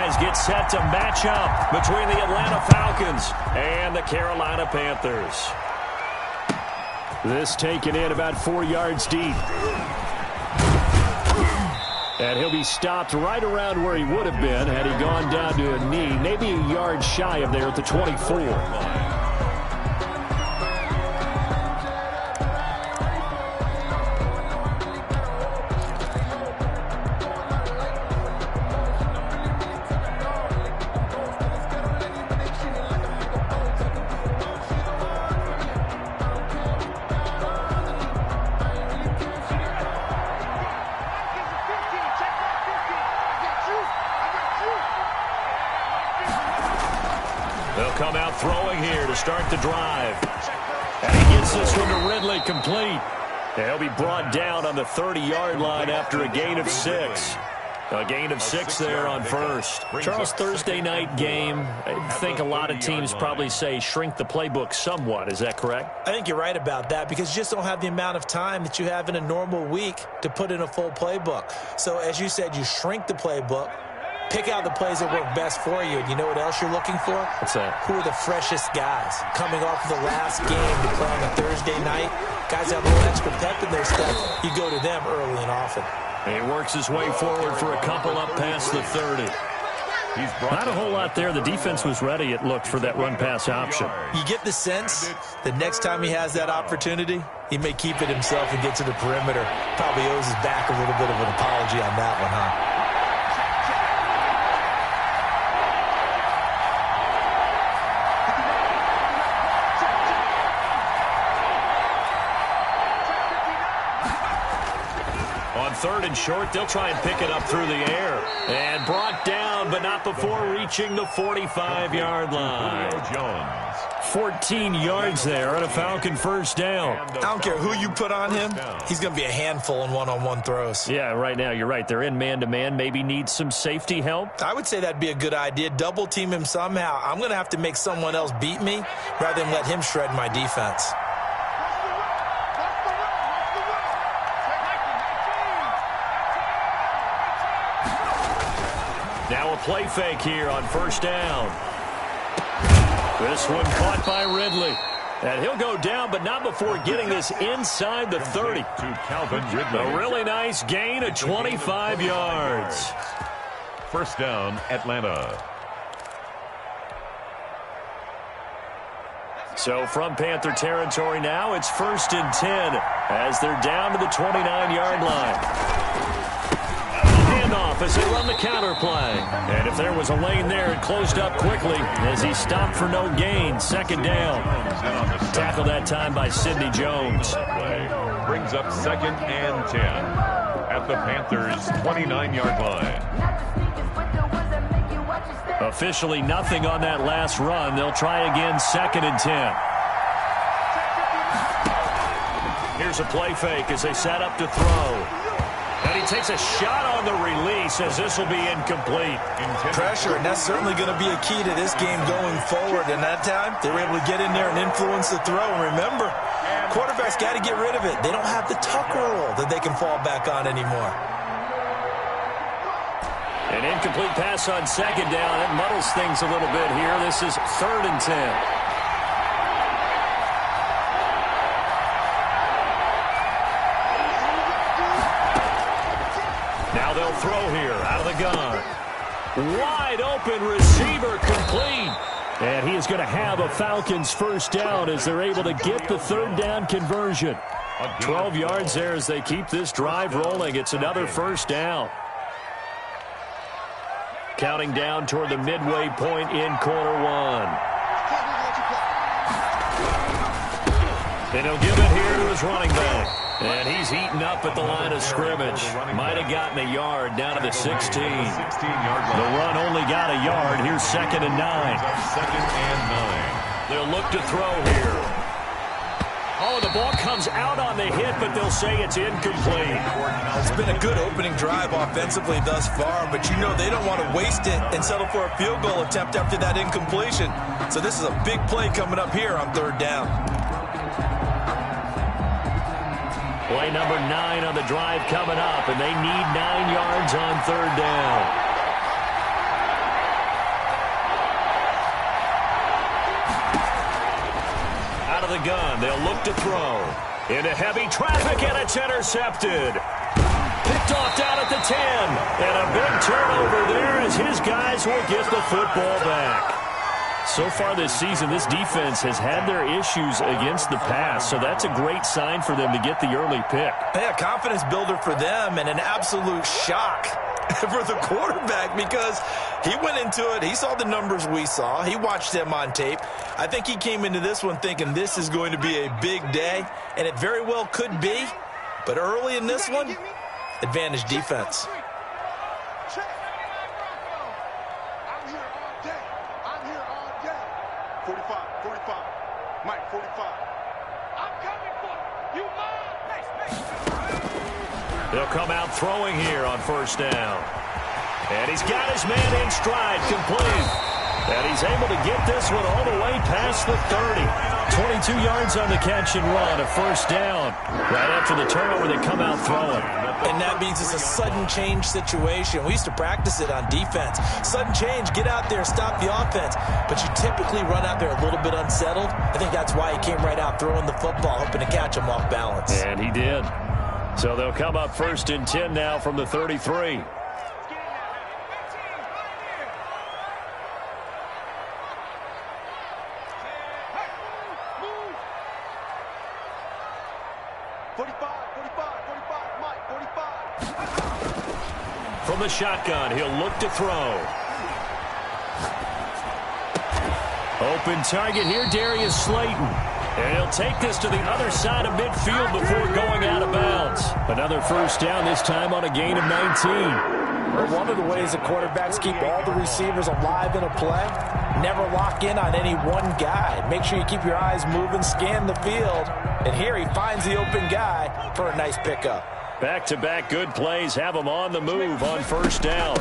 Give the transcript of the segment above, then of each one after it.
franchise gets set to match up between the Atlanta Falcons and the Carolina Panthers. This taken in about 4 yards deep. And he'll be stopped right around where he would have been had he gone down to a knee, maybe a yard shy of there at the 24. They'll come out throwing here to start the drive. And he gets this one to Ridley, complete. And he'll be brought down on the 30-yard line after a gain of 6. A gain of 6 there on first. Charles, Thursday night game, I think a lot of teams probably say shrink the playbook somewhat. Is that correct? I think you're right about that because you just don't have the amount of time that you have in a normal week to put in a full playbook. So as you said, you shrink the playbook. Pick out the plays that work best for you. And you know what else you're looking for? What's that? Who are the freshest guys? Coming off of the last game to play on a Thursday night. Guys have a little extra pep in their step. You go to them early and often. He works his way forward for a couple up past the 30. Not a whole lot there. The defense was ready, it looked, for that run-pass option. You get the sense that next time he has that opportunity, he may keep it himself and get to the perimeter. Probably owes his back a little bit of an apology on that one, huh? Third and short, they'll try and pick it up through the air. And brought down, but not before reaching the 45-yard line. 14 yards there and a Falcon first down. I don't care who you put on him. He's going to be a handful in one-on-one throws. Yeah, right now, you're right. They're in man-to-man. Maybe need some safety help. I would say that'd be a good idea. Double team him somehow. I'm going to have to make someone else beat me rather than let him shred my defense. Now a play fake here on first down. This one caught by Ridley. And he'll go down, but not before getting this inside the 30. To Calvin Ridley. A really nice gain of 25 yards. First down, Atlanta. So from Panther territory now, it's 1st and 10 as they're down to the 29-yard line. Handoff as they run the counter play. And if there was a lane there, it closed up quickly as he stopped for no gain. Second down. Tackled that time by Sidney Jones. Brings up 2nd and 10 at the Panthers' 29-yard line. Officially nothing on that last run. They'll try again 2nd and 10. Here's a play fake as they set up to throw. And he takes a shot on the release as this will be incomplete. Pressure, and that's certainly going to be a key to this game going forward. And that time, they were able to get in there and influence the throw. And remember, quarterbacks got to get rid of it. They don't have the tuck rule that they can fall back on anymore. An incomplete pass on second down. That muddles things a little bit here. This is 3rd and 10. Now they'll throw here out of the gun. Wide open receiver, complete. And he is going to have a Falcons first down as they're able to get the 3rd down conversion. 12 yards there as they keep this drive rolling. It's another first down. Counting down toward the midway point in quarter one. And he'll give it here to his running back. And he's eaten up at the line of scrimmage. Might have gotten a yard down to the 16. The run only got a yard. Here's 2nd and 9. 2nd and 9. They'll look to throw here. Oh, the ball comes out on the hit, but they'll say it's incomplete. It's been a good opening drive offensively thus far, but you know they don't want to waste it and settle for a field goal attempt after that incompletion. So this is a big play coming up here on 3rd down. Play number 9 on the drive coming up, and they need 9 yards on 3rd down. gun. They'll look to throw. Into heavy traffic, and it's intercepted. Picked off down at the 10. And a big turnover there as his guys will get the football back. So far this season, this defense has had their issues against the pass, so that's a great sign for them to get the early pick. Yeah, confidence builder for them and an absolute shock for the quarterback because he went into it. He saw the numbers we saw. He watched them on tape. I think he came into this one thinking this is going to be a big day, and it very well could be. But early in this one, advantage defense. They'll come out throwing here on first down. And he's got his man in stride, complete. And he's able to get this one all the way past the 30. 22 yards on the catch and run, a first down. Right after the turnover, they come out throwing. And that means it's a sudden change situation. We used to practice it on defense. Sudden change, get out there, stop the offense. But you typically run out there a little bit unsettled. I think that's why he came right out throwing the football, hoping to catch him off balance. And he did. So they'll come up first and 10 now from the 33. From the shotgun, he'll look to throw. Open target here, Darius Slayton. And he'll take this to the other side of midfield before going out of bounds. Another first down, this time on a gain of 19. Well, one of the ways the quarterbacks keep all the receivers alive in a play, never lock in on any one guy. Make sure you keep your eyes moving, scan the field. And here he finds the open guy for a nice pickup. Back-to-back good plays have him on the move on first down.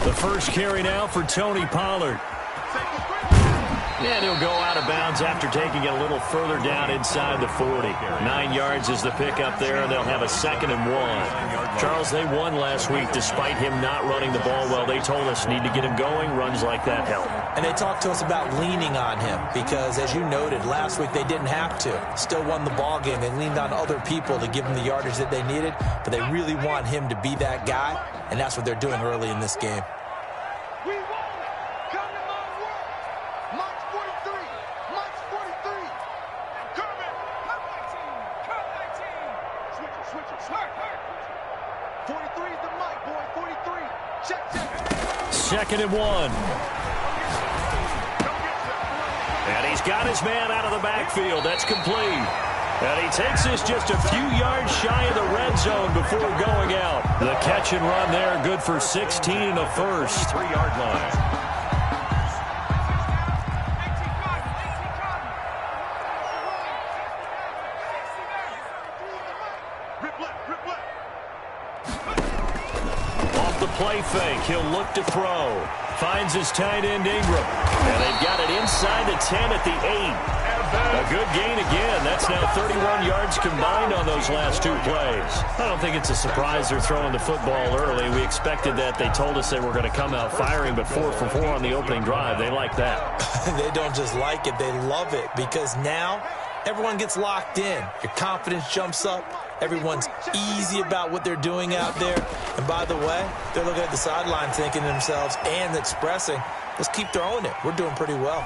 The first carry now for Tony Pollard. And he'll go out of bounds after taking it a little further down inside the 40. 9 yards is the pickup there, and they'll have a 2nd and 1. Charles, they won last week despite him not running the ball well. They told us need to get him going. Runs like that help. And they talked to us about leaning on him because, as you noted, last week they didn't have to. Still won the ball game. They leaned on other people to give them the yardage that they needed, but they really want him to be that guy, and that's what they're doing early in this game. Second and 1. And he's got his man out of the backfield. That's complete. And he takes this just a few yards shy of the red zone before going out. The catch and run there, good for 16 and a first. 3-yard line. Play fake. He'll look to throw. Finds his tight end Ingram. And they've got it inside the 10 at the 8. A good gain again. That's now 31 yards combined on those last two plays. I don't think it's a surprise they're throwing the football early. We expected that. They told us they were going to come out firing, but 4 for 4 on the opening drive. They like that. They don't just like it. They love it because now everyone gets locked in. Your confidence jumps up. Everyone's easy about what they're doing out there. And by the way, they're looking at the sideline thinking to themselves and expressing, let's keep throwing it. We're doing pretty well.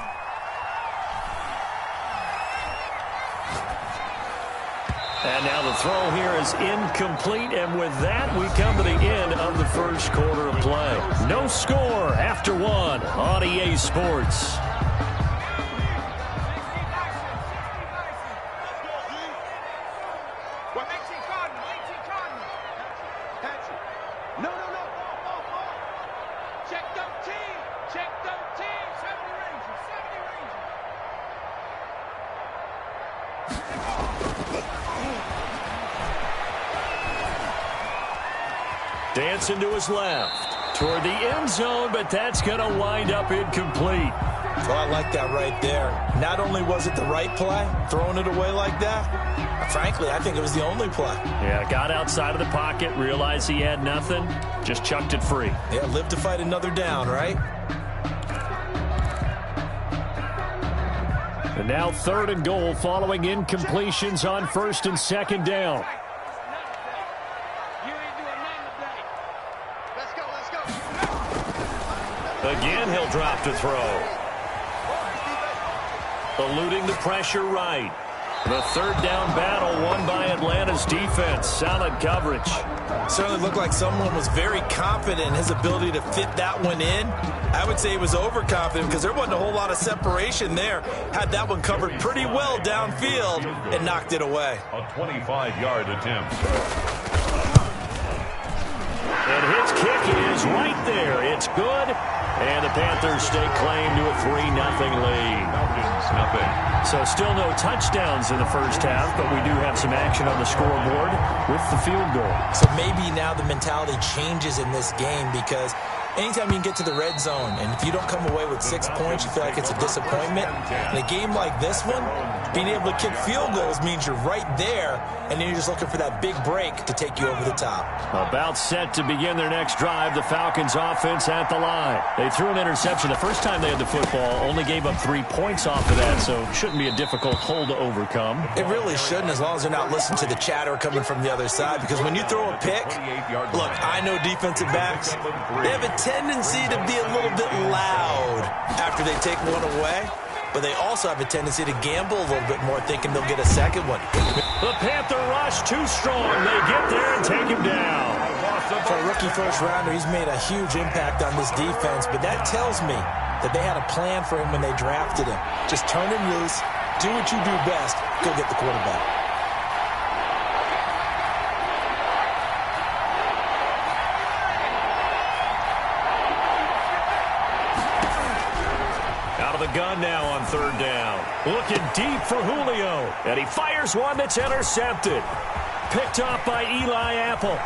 And now the throw here is incomplete. And with that, we come to the end of the first quarter of play. No score after 1 on EA Sports. Dancing to his left toward the end zone, but that's going to wind up incomplete. Well, I like that right there. Not only was it the right play, throwing it away like that, frankly, I think it was the only play. Yeah, got outside of the pocket, realized he had nothing, just chucked it free. Yeah, live to fight another down, right? And now 3rd and goal following incompletions on 1st and 2nd down. Again, he'll drop to throw. Eluding the pressure right. The 3rd down battle won by Atlanta's defense. Solid coverage. Certainly looked like someone was very confident in his ability to fit that one in. I would say he was overconfident because there wasn't a whole lot of separation there. Had that one covered pretty well downfield and knocked it away. A 25-yard attempt. And his kick is right there. It's good. And the Panthers stake claim to a 3-0 lead. Falcons, nothing. So still no touchdowns in the first half, but we do have some action on the scoreboard with the field goal. So maybe now the mentality changes in this game because anytime you can get to the red zone, and if you don't come away with 6 points, you feel like it's a disappointment. In a game like this one, being able to kick field goals means you're right there, and then you're just looking for that big break to take you over the top. About set to begin their next drive, the Falcons offense at the line. They threw an interception the first time they had the football, only gave up 3 points off of that, so it shouldn't be a difficult hole to overcome. It really shouldn't, as long as they're not listening to the chatter coming from the other side, because when you throw a pick, look, I know defensive backs, they have a tendency to be a little bit loud after they take one away, but they also have a tendency to gamble a little bit more, thinking they'll get a second one. The Panther rush too strong. They get there and take him down. For a rookie first-rounder, he's made a huge impact on this defense, but that tells me that they had a plan for him when they drafted him. Just turn him loose, do what you do best, go get the quarterback. Out of the gun now on 3rd down. Looking deep for Julio. And he fires one that's intercepted. Picked off by Eli Apple.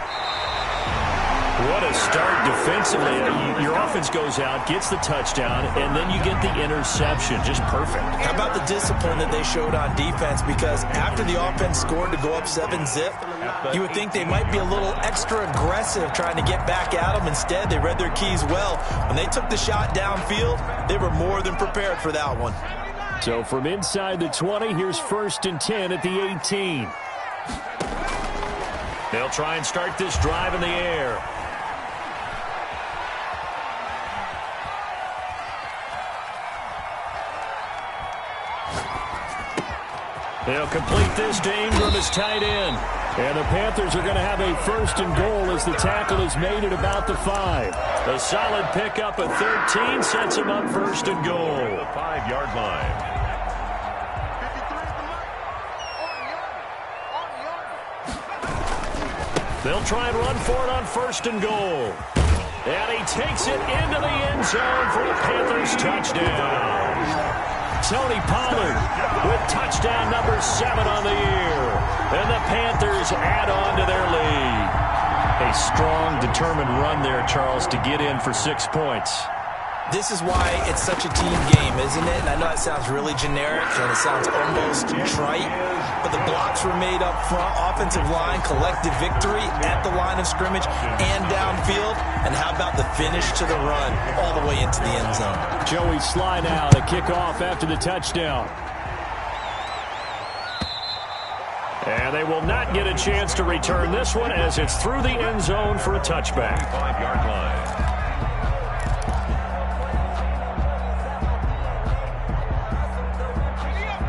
What a start defensively. Your offense goes out, gets the touchdown, and then you get the interception. Just perfect. How about the discipline that they showed on defense? Because after the offense scored to go up 7-zip, you would think they might be a little extra aggressive trying to get back at them. Instead, they read their keys well. When they took the shot downfield, they were more than prepared for that one. So from inside the 20, here's 1st and 10 at the 18. They'll try and start this drive in the air. They'll complete this to Ingram as tight end. And the Panthers are going to have a 1st and goal as the tackle is made at about the 5. A solid pickup at 13 sets him up 1st and goal. 5-yard line. They'll try and run for it on 1st and goal. And he takes it into the end zone for a Panthers touchdown. Tony Pollard with touchdown number 7 on the year. And the Panthers add on to their lead. A strong, determined run there, Charles, to get in for 6 points. This is why it's such a team game, isn't it? And I know that sounds really generic and it sounds almost trite, but the blocks were made up front, offensive line, collective victory at the line of scrimmage and downfield. And how about the finish to the run all the way into the end zone? Joey Sly now to kick off after the touchdown. And they will not get a chance to return this one as it's through the end zone for a touchback. 5-yard line.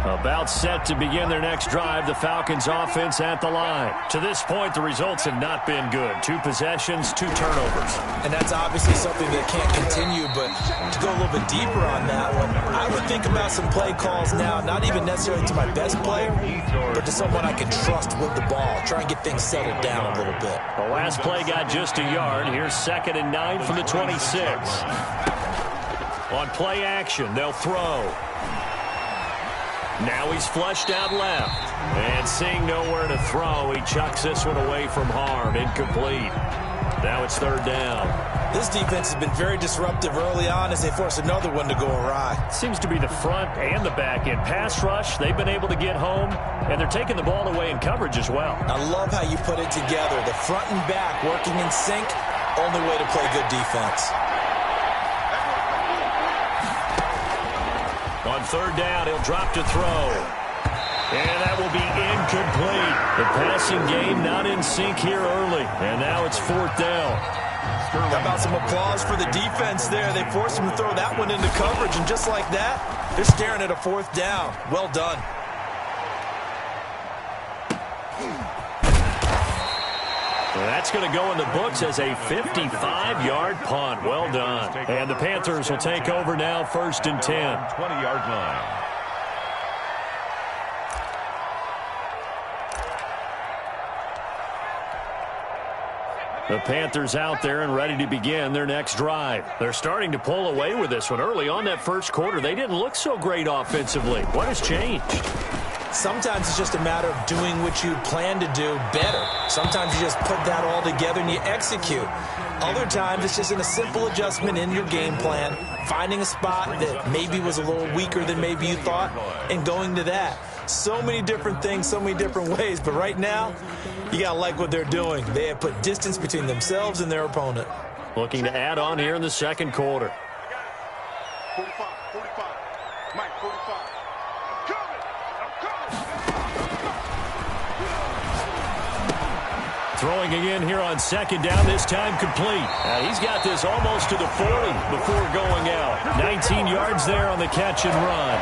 About set to begin their next drive, the Falcons offense at the line. To this point, the results have not been good. 2 possessions, 2 turnovers. And that's obviously something that can't continue, but to go a little bit deeper on that one, I would think about some play calls now, not even necessarily to my best player, but to someone I can trust with the ball. Try and get things settled down a little bit. The last play got just a yard. Here's 2nd and 9 from the 26. On play action, they'll throw. Now he's flushed out left. And seeing nowhere to throw, he chucks this one away from harm. Incomplete. Now it's 3rd down. This defense has been very disruptive early on as they force another one to go awry. Seems to be the front and the back end. Pass rush, they've been able to get home, and they're taking the ball away in coverage as well. I love how you put it together. The front and back working in sync, only way to play good defense. On third down. He'll drop to throw. And that will be incomplete. The passing game not in sync here early. And now it's fourth down. How about some applause for the defense there? They forced him to throw that one into coverage, and just like that, they're staring at a fourth down. Well done. That's going to go in the books as a 55-yard punt. Well done. And the Panthers will take over now, 1st and 10. 20-yard line. The Panthers out there and ready to begin their next drive. They're starting to pull away with this one. Early on that first quarter, they didn't look so great offensively. What has changed? Sometimes it's just a matter of doing what you plan to do better. Sometimes you just put that all together and you execute. Other times it's just in a simple adjustment in your game plan, finding a spot that maybe was a little weaker than maybe you thought, and going to that. So many different things, so many different ways, but right now, you got to like what they're doing. They have put distance between themselves and their opponent. Looking to add on here in the second quarter. 45, Mike, 45. I'm coming. Throwing again here on second down, this time complete. He's got this almost to the 40 before going out. 19 yards there on the catch and run.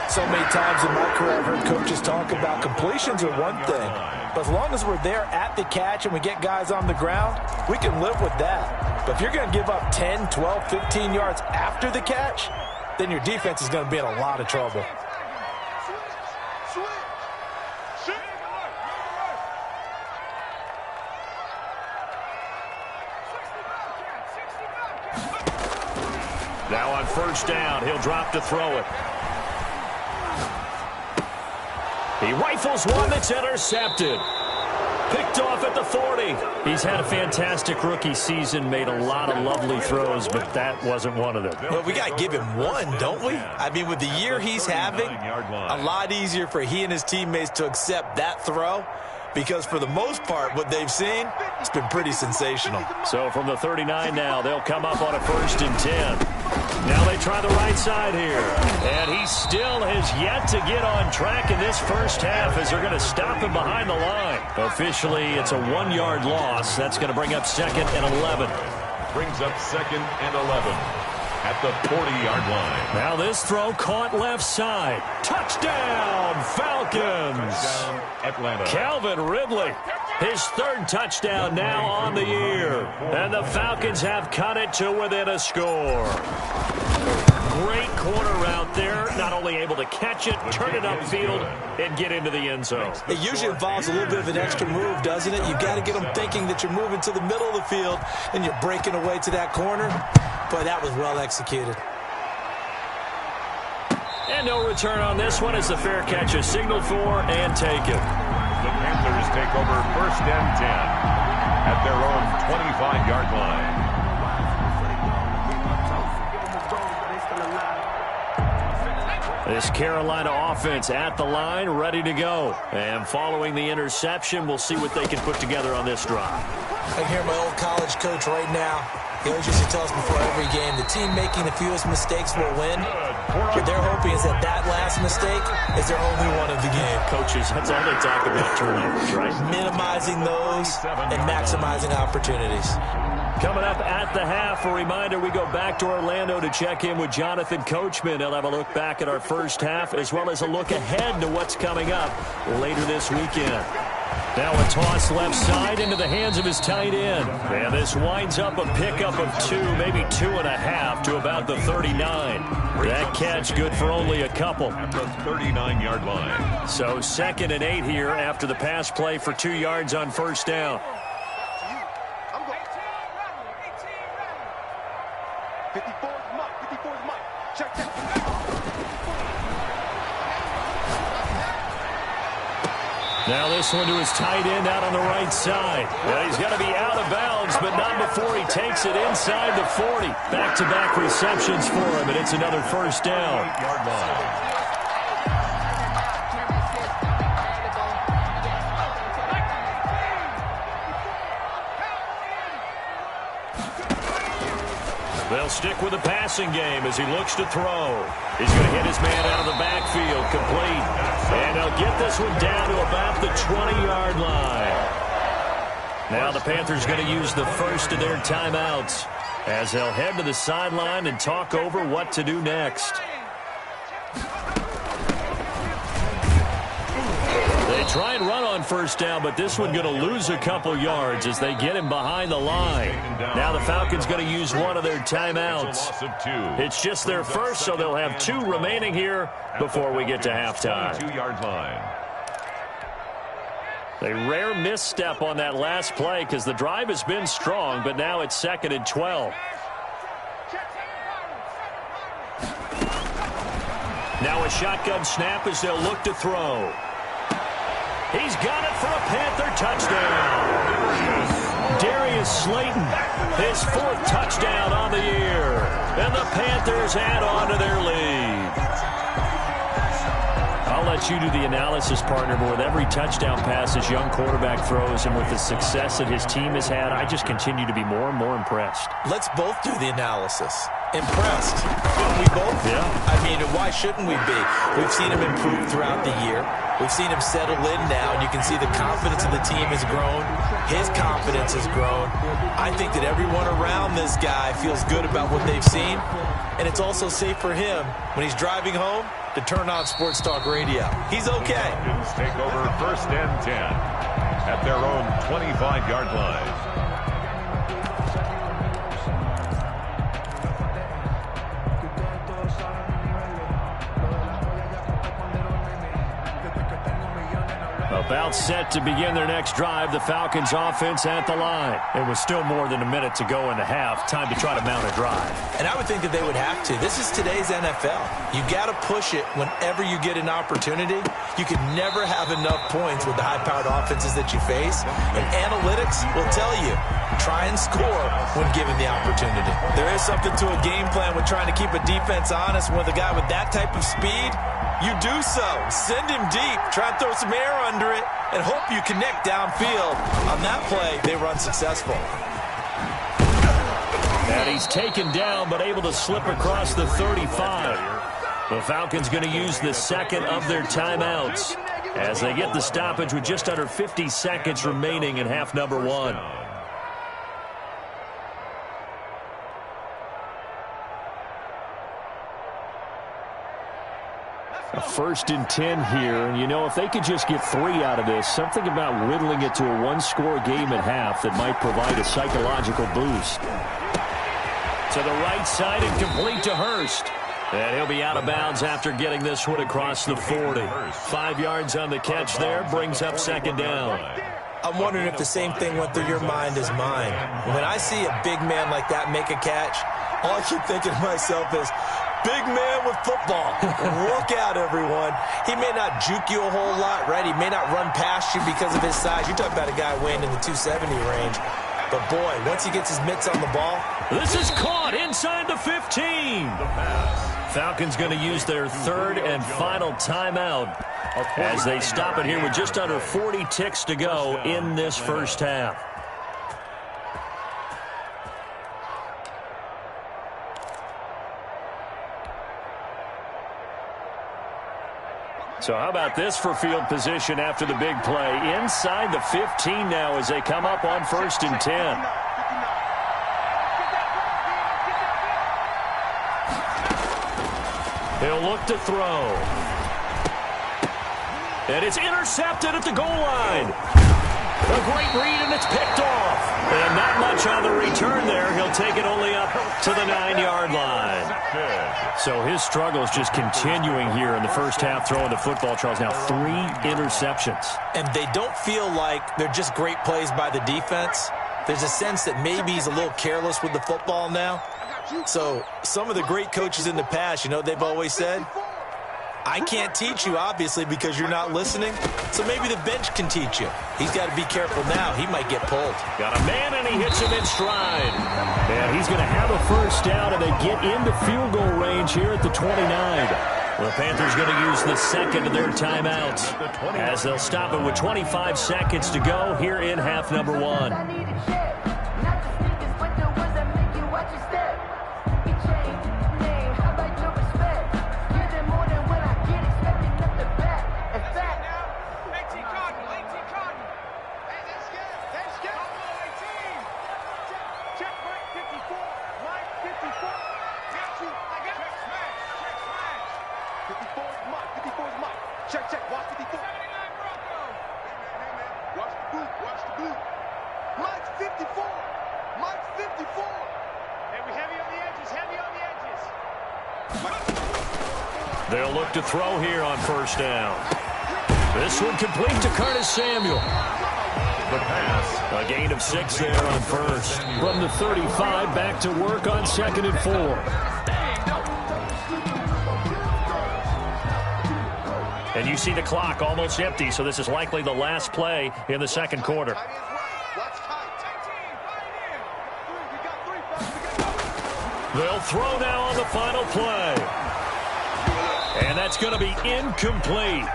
So many times in my career, I've heard coaches talk about completions are one thing. But as long as we're there at the catch and we get guys on the ground, we can live with that. But if you're going to give up 10, 12, 15 yards after the catch, then your defense is going to be in a lot of trouble. Now on first down, he'll drop to throw it. He rifles one that's intercepted. Picked off at the 40. He's had a fantastic rookie season, made a lot of lovely throws, but that wasn't one of them. Well, we got to give him one, don't we? I mean, with the year he's having, a lot easier for he and his teammates to accept that throw, because for the most part, what they've seen, it's been pretty sensational. So from the 39 now, they'll come up on a 1st and 10. Now they try the right side here. And he still has yet to get on track in this first half as they're going to stop him behind the line. Officially, it's a 1-yard loss. That's going to bring up 2nd and 11. Brings up 2nd and 11 at the 40-yard line. Now this throw caught left side. Touchdown, Falcons. Touchdown, Atlanta. Calvin Ridley, his 3rd touchdown now on the year. And the Falcons have cut it to within a score. Great corner out there, not only able to catch it, turn it upfield, and get into the end zone. It usually involves a little bit of an extra move, doesn't it? You've got to get them thinking that you're moving to the middle of the field and you're breaking away to that corner. Boy, that was well executed. And no return on this one as the fair catch is signaled for and taken. The Panthers take over 1st and 10 at their own 25-yard line. This Carolina offense at the line, ready to go. And following the interception, we'll see what they can put together on this drive. I hear my old college coach right now. He always used to tell us before every game, the team making the fewest mistakes will win. What they're hoping is that that last mistake is their only one of the game. Coaches, that's all they talk about, turnovers, right? Minimizing those and maximizing opportunities. Coming up at the half, a reminder, we go back to Orlando to check in with Jonathan Coachman. He'll have a look back at our first half as well as a look ahead to what's coming up later this weekend. Now a toss left side into the hands of his tight end. And this winds up a pickup of 2, maybe 2.5 to about the 39. That catch good for only a couple. At the 39-yard line. So 2nd and 8 here after the pass play for 2 yards on first down. 54 is Mike. 54 is Mike. Check. Now this one to his tight end out on the right side. Well, he's going to be out of bounds, but not before he takes it inside the 40. Back-to-back receptions for him, and it's another first down. 8-yard line. They'll stick with the passing game as he looks to throw. He's going to hit his man out of the backfield, complete. And they'll get this one down to about the 20-yard line. Now the Panthers going to use the first of their timeouts as they'll head to the sideline and talk over what to do next. They try and run on first down, but this one going to lose a couple yards as they get him behind the line. Now the Falcons going to use one of their timeouts. It's just their first, so they'll have 2 remaining here before we get to halftime. 2-yard line. A rare misstep on that last play because the drive has been strong, but now it's 2nd and 12. Now a shotgun snap as they'll look to throw. He's got it for a Panther touchdown. Darius Slayton, his 4th touchdown on the year. And the Panthers add on to their lead. I'll let you do the analysis, partner, but with every touchdown pass his young quarterback throws and with the success that his team has had, I just continue to be more and more impressed. Let's both do the analysis. Impressed. Shouldn't we both? Yeah. I mean, why shouldn't we be? We've seen him improve throughout the year. We've seen him settle in now, and you can see the confidence of the team has grown. His confidence has grown. I think that everyone around this guy feels good about what they've seen, and it's also safe for him when he's driving home to turn on Sports Talk Radio. He's okay. Take over 1st and 10 at their own 25-yard line. About set to begin their next drive, the Falcons offense at the line. It was still more than a minute to go in the half. Time to try to mount a drive. And I would think that they would have to. This is today's NFL. You got to push it whenever you get an opportunity. You can never have enough points with the high-powered offenses that you face. And analytics will tell you, try and score when given the opportunity. There is something to a game plan with trying to keep a defense honest. With a guy with that type of speed, you do so. Send him deep. Try and throw some air under it and hope you connect downfield. On that play, they were unsuccessful. And he's taken down but able to slip across the 35. The Falcons going to use the 2nd of their timeouts as they get the stoppage with just under 50 seconds remaining in half number 1. A 1st and 10 here, and you know, if they could just get 3 out of this, something about whittling it to a 1-score game at half that might provide a psychological boost. To the right side and complete to Hurst. And he'll be out of bounds after getting this one across the 40. 5 yards on the catch there, brings up 2nd down. I'm wondering if the same thing went through your mind as mine. When I see a big man like that make a catch, all I keep thinking to myself is, big man with football. Look out, everyone. He may not juke you a whole lot, right? He may not run past you because of his size. You're talking about a guy weighing in the 270 range. But, boy, once he gets his mitts on the ball. This is caught inside the 15. Falcons going to use their 3rd and final timeout as they stop it here with just under 40 ticks to go in this first half. So how about this for field position after the big play? Inside the 15 now as they come up on 1st and 10. He'll look to throw. And it's intercepted at the goal line. A great read, and it's picked off. And not much on the return there. He'll take it only up to the 9-yard line. So his struggle is just continuing here in the first half throwing the football, Charles. Now 3 interceptions. And they don't feel like they're just great plays by the defense. There's a sense that maybe he's a little careless with the football now. So some of the great coaches in the past, you know, they've always said, I can't teach you, obviously, because you're not listening. So maybe the bench can teach you. He's got to be careful now. He might get pulled. Got a man, and he hits him in stride. And he's going to have a first down, and they get into field goal range here at the 29. The Panthers going to use the 2nd of their timeouts as they'll stop it with 25 seconds to go here in half number 1. Check, check. Watch 54. Watch the boot. Watch the boot. Mike's 54. Mike's 54. Hey, we heavy on the edges. Heavy on the edges. They'll look to throw here on first down. This one complete to Curtis Samuel. The pass. A gain of 6 there on first. From the 35, back to work on 2nd and 4. And you see the clock almost empty, so this is likely the last play in the second quarter. They'll throw now on the final play. And that's going to be incomplete.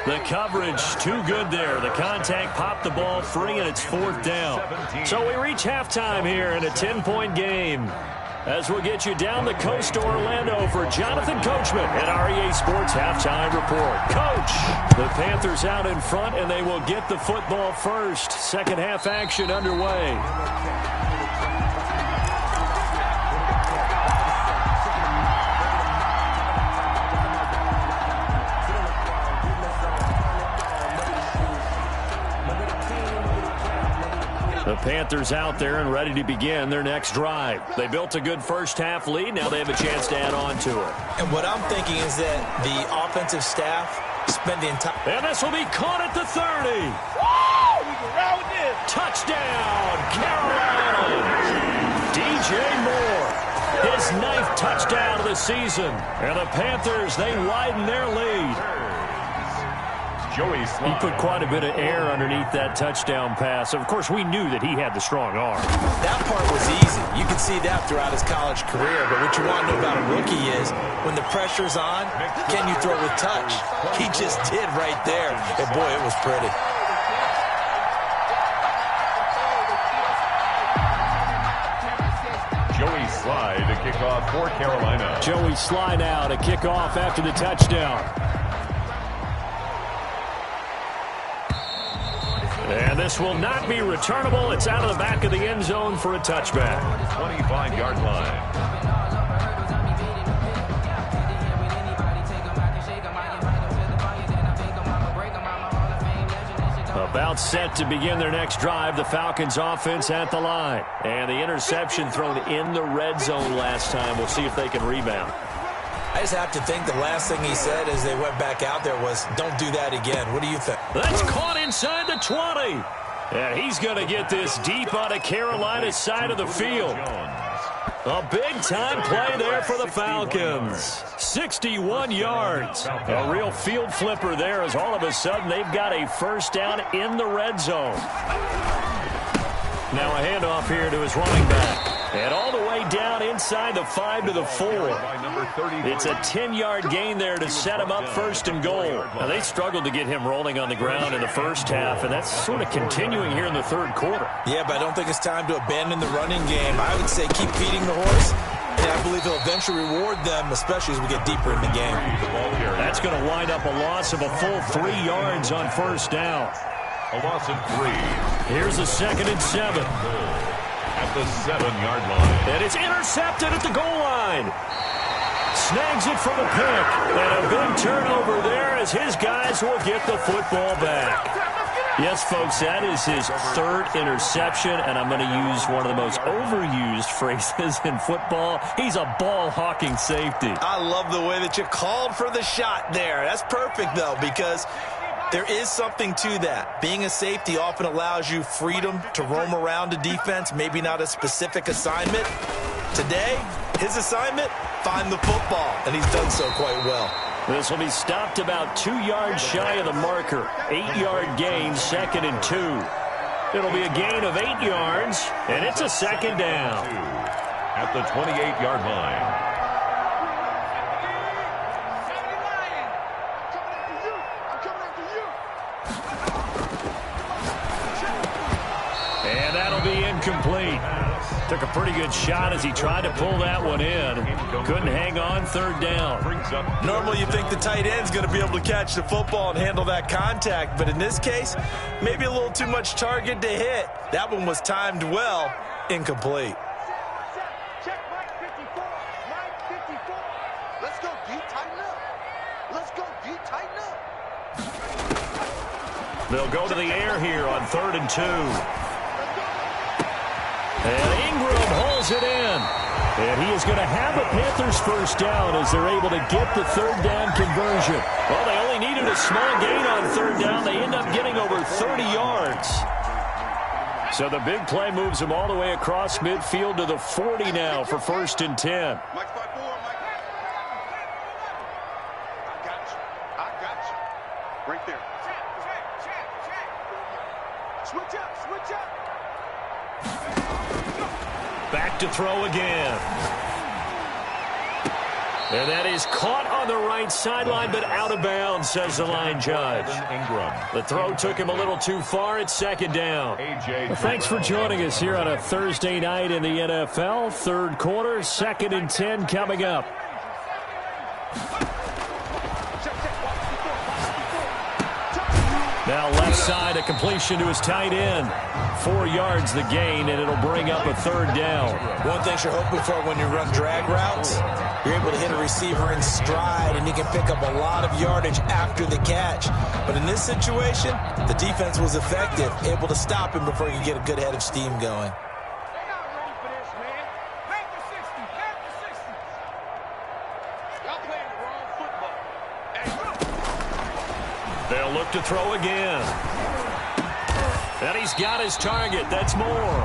The coverage too good there. The contact popped the ball free, and it's 4th down. So we reach halftime here in a 10-point game. As we'll get you down the coast to Orlando for Jonathan Coachman at REA Sports Halftime Report. Coach, the Panthers out in front, and they will get the football first. Second half action underway. The Panthers out there and ready to begin their next drive. They built a good first half lead. Now they have a chance to add on to it. And what I'm thinking is that the offensive staff spend the entire... And this will be caught at the 30. Woo! We can round this. Touchdown, Carolina. DJ Moore. His 9th touchdown of the season. And the Panthers, they widen their lead. Joey Slye. He put quite a bit of air underneath that touchdown pass. Of course, we knew that he had the strong arm. That part was easy. You can see that throughout his college career. But what you want to know about a rookie is when the pressure's on, can you throw with touch? He just did right there. And, boy, it was pretty. Joey Slye to kick off for Carolina. Joey Slye now to kick off after the touchdown. And this will not be returnable. It's out of the back of the end zone for a touchback. 25-yard line. About set to begin their next drive. The Falcons offense at the line. And the interception thrown in the red zone last time. We'll see if they can rebound. I just have to think the last thing he said as they went back out there was, don't do that again. What do you think? That's caught inside the 20. And he's going to get this deep on the Carolina side of the field. A big-time play there for the Falcons. 61 yards. A real field flipper there as all of a sudden they've got a first down in the red zone. Now a handoff here to his running back. And all the way down inside the 5 to the 4. It's a 10-yard gain there to set him up 1st and goal. Now, they struggled to get him rolling on the ground in the first half, and that's sort of continuing here in the third quarter. Yeah, but I don't think it's time to abandon the running game. I would say keep feeding the horse, and I believe he'll eventually reward them, especially as we get deeper in the game. That's going to wind up a loss of a full 3 yards on first down. A loss of 3. Here's a 2nd and 7. At the 7-yard line. And it's intercepted at the goal line. Snags it from a pick. And a big turnover there as his guys will get the football back. Yes, folks, that is his 3rd interception, and I'm going to use one of the most overused phrases in football. He's a ball-hawking safety. I love the way that you called for the shot there. That's perfect, though, because there is something to that. Being a safety often allows you freedom to roam around a defense, maybe not a specific assignment. Today, his assignment, find the football, and he's done so quite well. This will be stopped about 2 yards shy of the marker. 8-yard gain, 2nd and 2. It'll be a gain of 8 yards, and it's a 2nd down. At the 28-yard line. And that'll be incomplete. Took a pretty good shot as he tried to pull that one in. Couldn't hang on, 3rd down. Normally you think the tight end's going to be able to catch the football and handle that contact, but in this case, maybe a little too much target to hit. That one was timed well, incomplete. Check Mike 54. Mike 54. Let's go deep, tighten up. Let's go deep, tighten up. They'll go to the air here on 3rd and 2. And Ingram holds it in. And he is going to have a Panthers first down as they're able to get the 3rd down conversion. Well, they only needed a small gain on 3rd down. They end up getting over 30 yards. So the big play moves them all the way across midfield to the 40 now for 1st and 10. Mike 5-4, Mike. I got you. Right there. Check. Switch up. Back to throw again. And that is caught on the right sideline, but out of bounds, says the line judge. Ingram. The throw took him a little too far. It's 2nd down. A.J. Well, thanks for joining us here on a Thursday night in the NFL. 3rd quarter, 2nd and 10 coming up. Now left side, a completion to his tight end. 4 yards the gain, and it'll bring up a 3rd down. One thing you're hoping for when you run drag routes, you're able to hit a receiver in stride, and he can pick up a lot of yardage after the catch. But in this situation, the defense was effective, able to stop him before he could get a good head of steam going. They're not ready for this, man. Back to 60. Y'all playing the wrong football. They'll look to throw again. And he's got his target. That's more.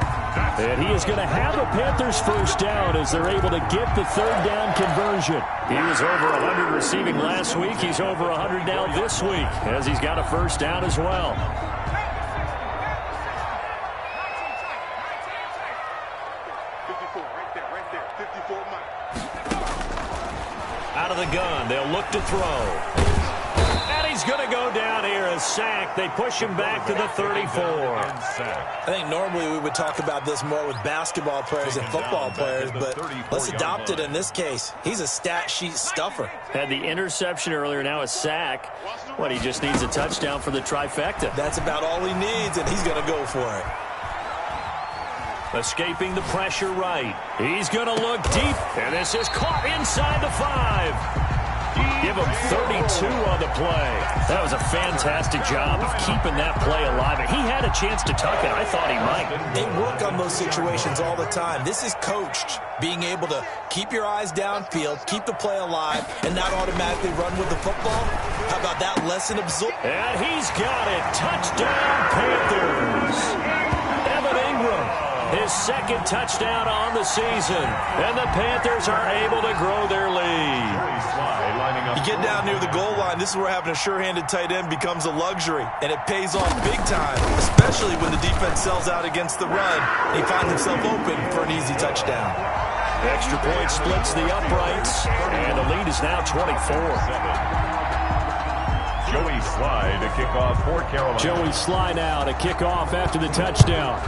And he is going to have a Panthers first down as they're able to get the 3rd down conversion. He was over 100 receiving last week. He's over 100 now this week as he's got a first down as well. 54, right there. 54, Mike. Out of the gun, they'll look to throw. And he's going to go down here, a sack. They push him back to the 34. I think normally we would talk about this more with basketball players and football players, but let's adopt it in this case. He's a stat sheet stuffer. Had the interception earlier, now a sack. What, he just needs a touchdown for the trifecta. That's about all he needs, and he's going to go for it. Escaping the pressure right. He's going to look deep, and this is caught inside the 5. Give him 32 on the play. That was a fantastic job of keeping that play alive. And he had a chance to tuck it. I thought he might. They work on those situations all the time. This is coached, being able to keep your eyes downfield, keep the play alive, and not automatically run with the football. How about that lesson absorbed? And he's got it. Touchdown, Panthers. Evan Ingram, his 2nd touchdown on the season. And the Panthers are able to grow their lead. You get down near the goal line, this is where having a sure-handed tight end becomes a luxury, and it pays off big time, especially when the defense sells out against the run. He finds himself open for an easy touchdown. Extra point splits the uprights, and the lead is now 24. Joey Slye to kick off for Carolina. Joey Slye now to kick off after the touchdown.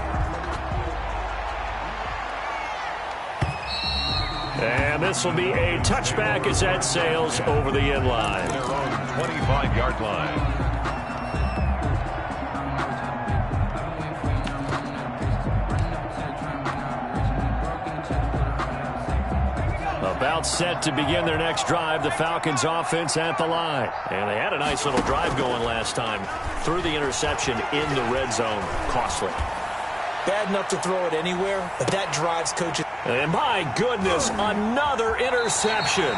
And this will be a touchback as that sails over the end line. Their own 25-yard line. About set to begin their next drive, the Falcons offense at the line. And they had a nice little drive going last time. Threw the interception in the red zone. Costly. Bad enough to throw it anywhere, but that drives coaches. And my goodness, another interception.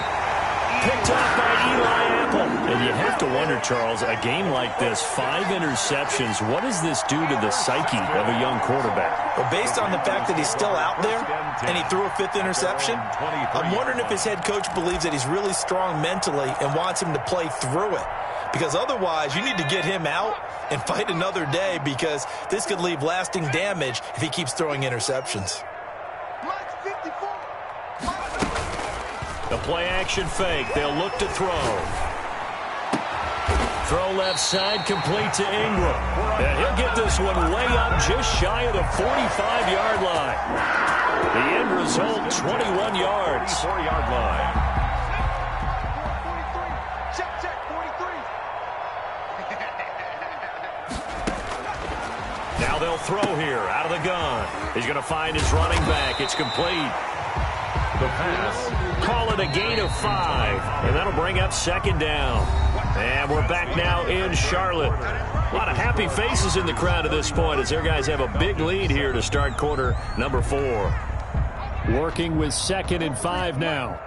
Picked off by Eli Apple. And you have to wonder, Charles, a game like this, 5 interceptions, what does this do to the psyche of a young quarterback? Well, based on the fact that he's still out there and he threw a 5th interception, I'm wondering if his head coach believes that he's really strong mentally and wants him to play through it. Because otherwise, you need to get him out and fight another day, because this could leave lasting damage if he keeps throwing interceptions. The play action fake. They'll look to throw. Throw left side, complete to Ingram. And he'll get this one way up just shy of the 45-yard line. The end result, 21 yards. 4-yard line. Check, 43. Now they'll throw here out of the gun. He's going to find his running back. It's complete. The pass. Call it a gain of 5, and that'll bring up second down. And we're back now in Charlotte. A lot of happy faces in the crowd at this point as their guys have a big lead here to start quarter number 4. Working with 2nd and 5 now.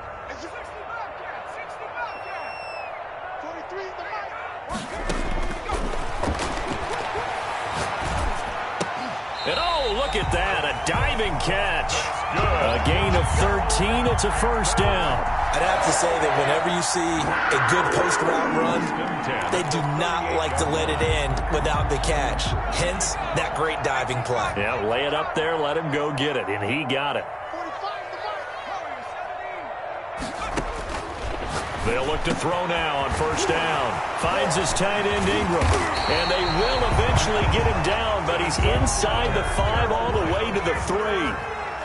And oh, look at that, a diving catch. A gain of 13, it's a first down. I'd have to say that whenever you see a good post-route run, they do not like to let it in without the catch. Hence, that great diving play. Yeah, lay it up there, let him go get it, and he got it. They'll look to throw now on first down. Finds his tight end, Ingram. And they will eventually get him down, but he's inside the 5 all the way to the 3.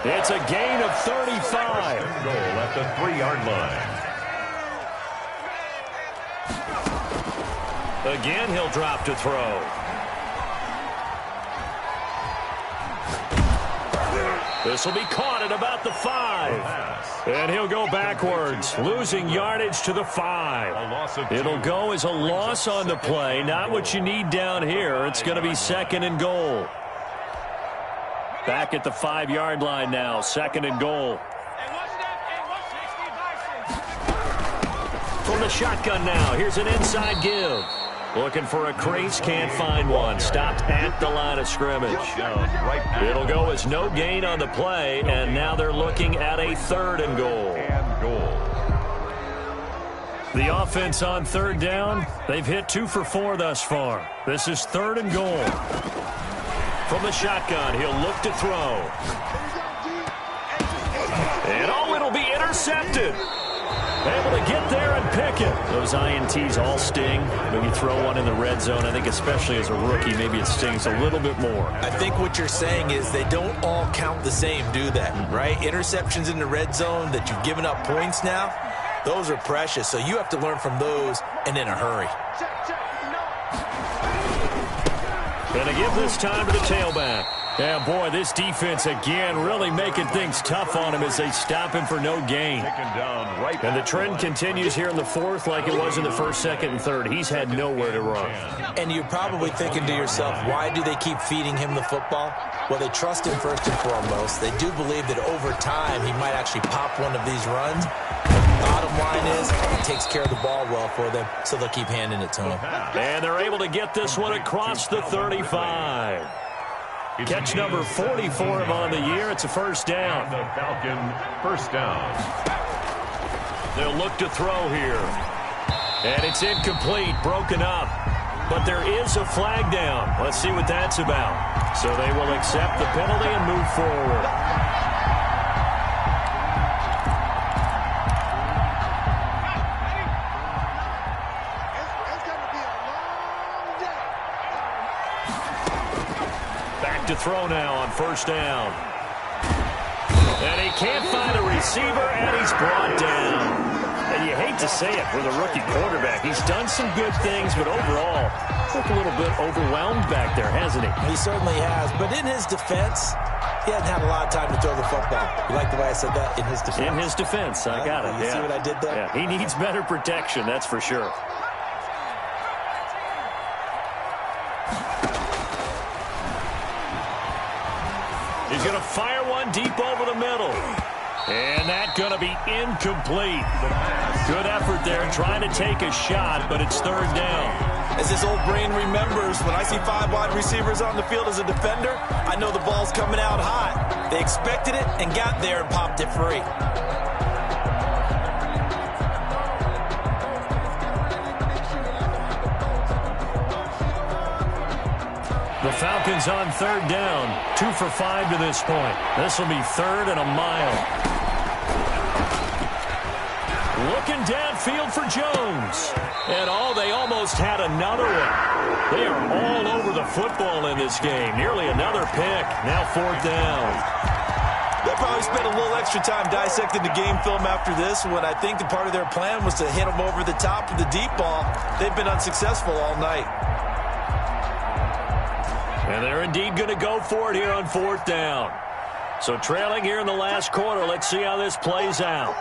It's a gain of 35. Goal at the 3-yard line. Again, he'll drop to throw. This will be caught at about the 5. And he'll go backwards, losing yardage to the 5. It'll go as a loss on the play. Not what you need down here. It's going to be 2nd and goal. Back at the 5-yard line now, 2nd and goal. From the shotgun now, here's an inside give. Looking for a crease, can't find one. Stopped at the line of scrimmage. It'll go as no gain on the play, and now they're looking at a 3rd and goal. The offense on 3rd down, they've hit 2 for 4 thus far. This is 3rd and goal. From the shotgun, he'll look to throw. And oh, it'll be intercepted. Able to get there and pick it. Those INTs all sting. When you throw one in the red zone, I think especially as a rookie, maybe it stings a little bit more. I think what you're saying is they don't all count the same, do they? Right? Interceptions in the red zone that you've given up points now, those are precious. So you have to learn from those and in a hurry. Going to give this time to the tailback. Yeah, boy, this defense again really making things tough on him as they stop him for no gain. And the trend continues here in the 4th like it was in the 1st, 2nd, and 3rd. He's had nowhere to run. And you're probably thinking to yourself, why do they keep feeding him the football? Well, they trust him first and foremost. They do believe that over time he might actually pop one of these runs. Bottom line is, he takes care of the ball well for them, so they'll keep handing it to him. And they're able to get this one across the 35. Catch number 44 of on the year. It's a first down. The Falcon, first down. They'll look to throw here. And it's incomplete, broken up. But there is a flag down. Let's see what that's about. So they will accept the penalty and move forward. To throw now on first down. And he can't find a receiver, and he's brought down. And you hate to say it for the rookie quarterback. He's done some good things, but overall, looked a little bit overwhelmed back there, hasn't he? He certainly has, but in his defense, he hasn't had a lot of time to throw the football. You like the way I said that? In his defense? In his defense, I got it. You see what I did there? Yeah, he needs better protection, that's for sure. He's going to fire one deep over the middle. And that's going to be incomplete. Good effort there trying to take a shot, but it's 3rd down. As this old brain remembers, when I see 5 wide receivers on the field as a defender, I know the ball's coming out hot. They expected it and got there and popped it free. The Falcons on 3rd down. 2 for 5 to this point. This will be 3rd and a mile. Looking downfield for Jones. And they almost had another one. They are all over the football in this game. Nearly another pick. Now 4th down. They'll probably spend a little extra time dissecting the game film after this when I think the part of their plan was to hit them over the top with the deep ball. They've been unsuccessful all night. And they're indeed going to go for it here on 4th down. So trailing here in the last quarter. Let's see how this plays out.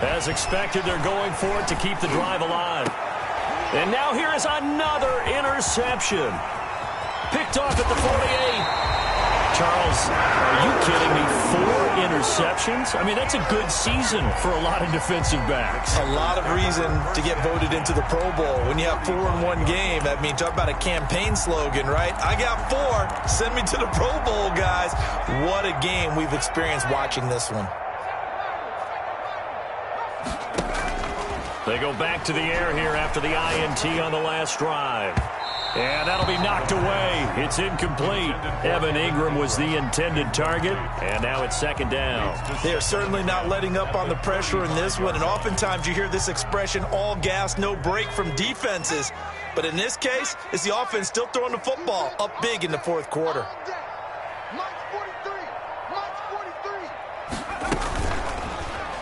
As expected, they're going for it to keep the drive alive. And now here is another interception. Picked off at the 48. Charles, are you kidding me? 4 interceptions? I mean, that's a good season for a lot of defensive backs. A lot of reason to get voted into the Pro Bowl. When you have 4 in one game, I mean, talk about a campaign slogan, right? I got 4. Send me to the Pro Bowl, guys. What a game we've experienced watching this one. They go back to the air here after the INT on the last drive. And that'll be knocked away. It's incomplete. Evan Ingram was the intended target, and now it's second down. They are certainly not letting up on the pressure in this one, and oftentimes you hear this expression, all gas, no break from defenses. But in this case, it's the offense still throwing the football up big in the fourth quarter.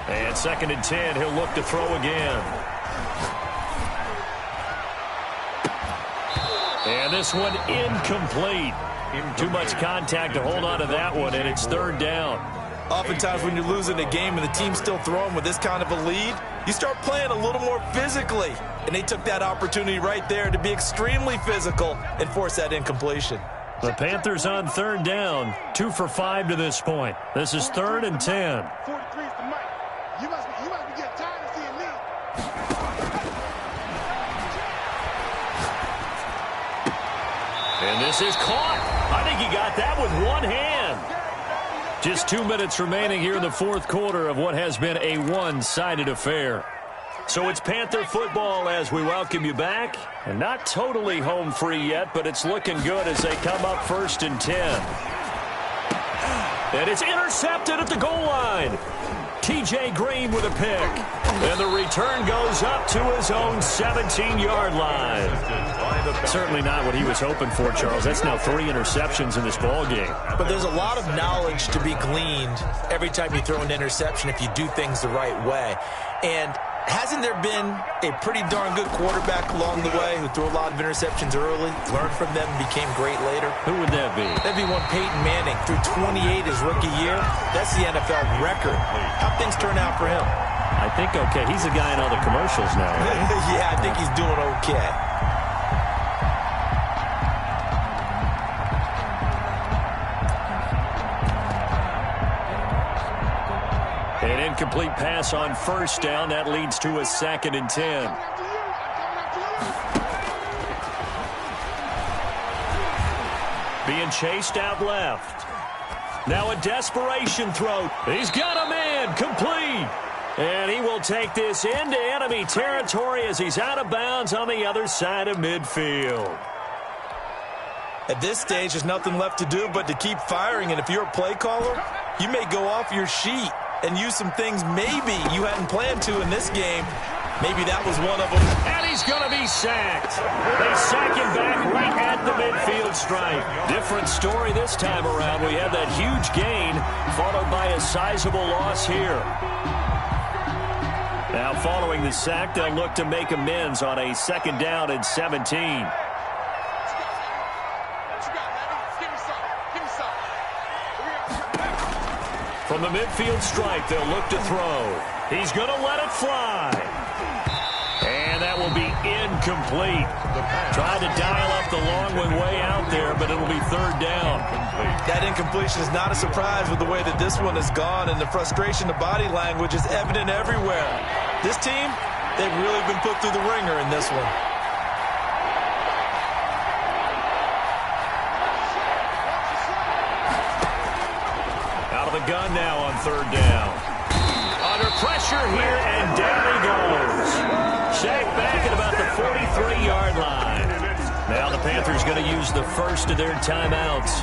And second and 10, he'll look to throw again. And this one incomplete. Too much contact to hold on to that one, and it's third down. Oftentimes when you're losing a game and the team's still throwing with this kind of a lead, you start playing a little more physically. And they took that opportunity right there to be extremely physical and force that incompletion. The Panthers on third down, 2 for 5 to this point. This is third and 10. 43 is the mic. You must be getting tired of seeing me. And this is caught. I think he got that with one hand. Just 2 minutes remaining here in the fourth quarter of what has been a one-sided affair. So it's Panther football as we welcome you back. And not totally home free yet, but it's looking good as they come up first and 10. And it's intercepted at the goal line. T.J. Green with a pick. And the return goes up to his own 17-yard line. Certainly not what he was hoping for, Charles. That's now 3 interceptions in this ball game. But there's a lot of knowledge to be gleaned every time you throw an interception if you do things the right way. And hasn't there been a pretty darn good quarterback along the way who threw a lot of interceptions early, learned from them, and became great later? Who would that be? That'd be one Peyton Manning. Threw 28 his rookie year. That's the NFL record. How'd things turn out for him? I think okay. He's a guy in all the commercials now, right? Yeah, I think he's doing okay. An incomplete pass on first down. That leads to a second and 10. Being chased out left. Now a desperation throw. He's got a man. Complete. And he will take this into enemy territory as he's out of bounds on the other side of midfield. At this stage, there's nothing left to do but to keep firing. And if you're a play caller, you may go off your sheet and use some things maybe you hadn't planned to in this game. Maybe that was one of them. And he's going to be sacked. They sack him back right at the midfield stripe. Different story this time around. We have that huge gain followed by a sizable loss here. Now following the sack, they'll look to make amends on a second down and 17. From the midfield stripe, they'll look to throw. He's going to let it fly. And that will be incomplete. Tried to dial up the long one way out there, but it'll be third down. That incompletion is not a surprise with the way that this one has gone, and the frustration, the body language is evident everywhere. This team, they've really been put through the ringer in this one. The gun now on third down. Under pressure here, and down he goes. Sacked back at about the 43-yard line. Now the Panthers going to use the first of their timeouts.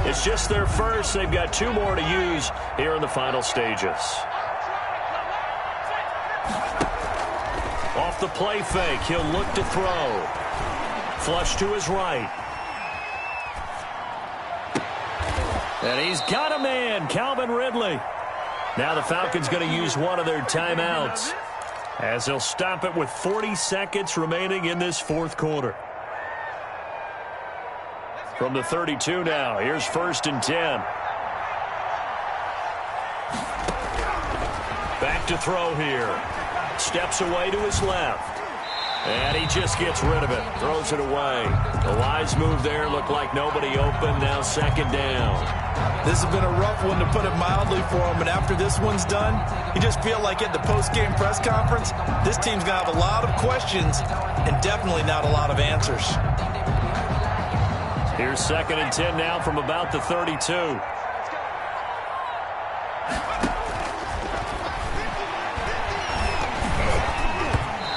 It's just their first. They've got 2 more to use here in the final stages. Off the play fake, he'll look to throw. Flush to his right. And he's got a man, Calvin Ridley. Now the Falcons going to use one of their timeouts as they'll stop it with 40 seconds remaining in this fourth quarter. From the 32 now, here's 1st and 10. Back to throw here. Steps away to his left. And he just gets rid of it. Throws it away. A wise move there. Looked like nobody open. Now 2nd down. This has been a rough one, to put it mildly, for him. And after this one's done, you just feel like at the post-game press conference, this team's going to have a lot of questions and definitely not a lot of answers. Here's 2nd and 10 now from about the 32.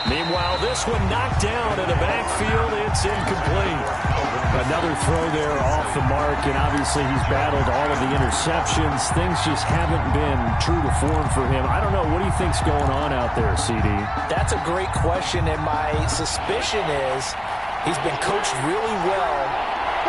Meanwhile, this one knocked down in the backfield. It's incomplete. Another throw there off the mark, and obviously he's battled all of the interceptions. Things just haven't been true to form for him. I don't know. What do you think's going on out there, CD? That's a great question, and my suspicion is he's been coached really well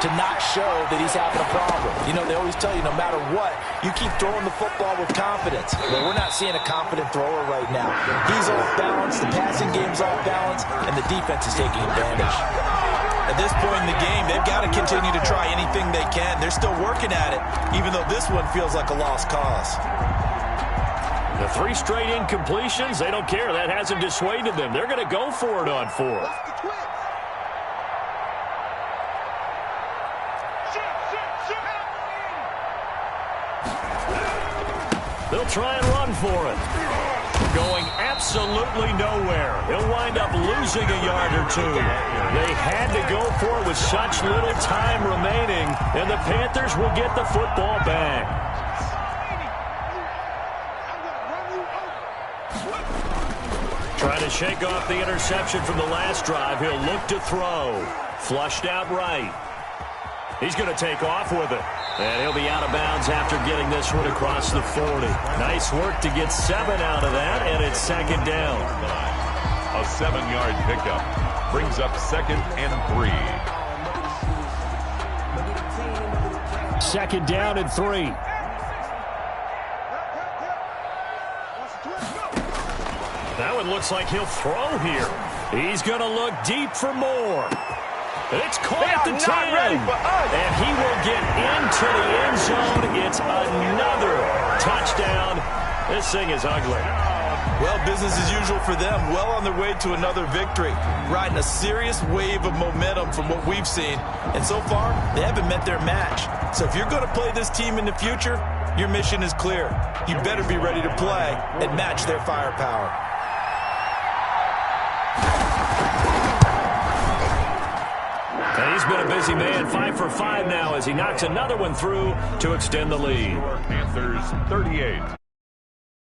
to not show that he's having a problem. You know, they always tell you no matter what, you keep throwing the football with confidence. But we're not seeing a confident thrower right now. He's off balance, the passing game's off balance, and the defense is taking advantage. At this point in the game, they've got to continue to try anything they can. They're still working at it, even though this one feels like a lost cause. The 3 straight incompletions, they don't care. That hasn't dissuaded them. They're going to go for it on 4th. They'll try and run for it. Going absolutely nowhere. He'll wind up losing a yard or 2. They had to go for it with such little time remaining, and the Panthers will get the football back. Trying to shake off the interception from the last drive. He'll look to throw. Flushed out right. He's going to take off with it. And he'll be out of bounds after getting this one across the 40. Nice work to get 7 out of that, and it's 2nd down. A 7-yard pickup brings up 2nd and 3. 2nd down and 3. That one looks like he'll throw here. He's going to look deep for more. It's caught at the 10. And he will get into the end zone. It's another touchdown. This thing is ugly. Well, business as usual for them. Well on their way to another victory. Riding a serious wave of momentum from what we've seen. And so far, they haven't met their match. So if you're going to play this team in the future, your mission is clear. You better be ready to play and match their firepower. And he's been a busy man, 5 for 5 now as he knocks another one through to extend the lead. Panthers 38.